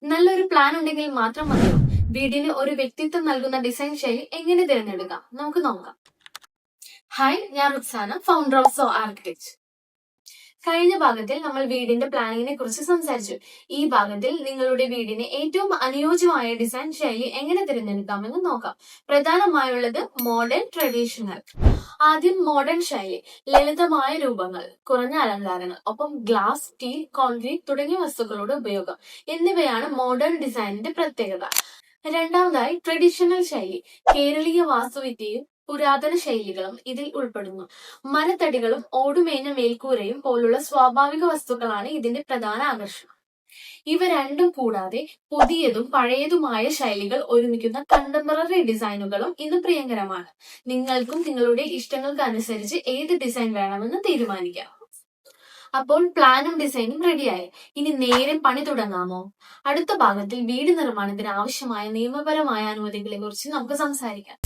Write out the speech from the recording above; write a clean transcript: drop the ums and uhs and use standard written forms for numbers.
നല്ലൊരു പ്ലാൻ ഉണ്ടെങ്കിൽ മാത്രം മതിയോ? വീടിന് ഒരു വ്യക്തിത്വം നൽകുന്ന ഡിസൈൻ ശൈലി എങ്ങനെ തിരഞ്ഞെടുക്കാം? നമുക്ക് നോക്കാം. ഹായ്, ഞാൻ Ruksana, founder of so architect. കഴിഞ്ഞ ഭാഗത്തിൽ നമ്മൾ വീടിന്റെ പ്ലാനിങ്ങിനെ കുറിച്ച് സംസാരിച്ചു. ഈ ഭാഗത്തിൽ നിങ്ങളുടെ വീടിന് ഏറ്റവും അനുയോജ്യമായ ഡിസൈൻ ശൈലി എങ്ങനെ തിരഞ്ഞെടുക്കാമെന്ന് നോക്കാം. പ്രധാനമായുള്ളത് മോഡേൺ, ട്രഡീഷണൽ. ആദ്യം മോഡേൺ ശൈലി. ലളിതമായ രൂപങ്ങൾ, കുറഞ്ഞ അലങ്കാരങ്ങൾ, ഒപ്പം ഗ്ലാസ്, സ്റ്റീൽ, കോൺക്രീറ്റ് തുടങ്ങിയ വസ്തുക്കളുടെ ഉപയോഗം എന്നിവയാണ് മോഡേൺ ഡിസൈനിന്റെ പ്രത്യേകത. രണ്ടാമതായി ട്രഡീഷണൽ ശൈലി. കേരളീയ വാസ്തുവിദ്യയും പുരാതന ശൈലികളും ഇതിൽ ഉൾപ്പെടുന്നു. മരത്തടികളും ഓടുമേഞ്ഞ മേൽക്കൂരയും പോലുള്ള സ്വാഭാവിക വസ്തുക്കളാണ് ഇതിന്റെ പ്രധാന ആകർഷണം. ഇവ രണ്ടും കൂടാതെ പുതിയതും പഴയതുമായ ശൈലികൾ ഒരുമിക്കുന്ന കണ്ടംപററി ഡിസൈനുകളും ഇന്ന് പ്രിയങ്കരമാണ്. നിങ്ങൾക്കും നിങ്ങളുടെ ഇഷ്ടങ്ങൾക്ക് അനുസരിച്ച് ഏത് ഡിസൈൻ വേണമെന്ന് തീരുമാനിക്കാം. അപ്പോൾ പ്ലാനും ഡിസൈനും റെഡിയായി. ഇനി നേരെ പണി തുടങ്ങാമോ? അടുത്ത ഭാഗത്തിൽ വീട് നിർമ്മാണത്തിന് ആവശ്യമായ നിയമപരമായ അനുമതികളെ കുറിച്ച് നമുക്ക് സംസാരിക്കാം.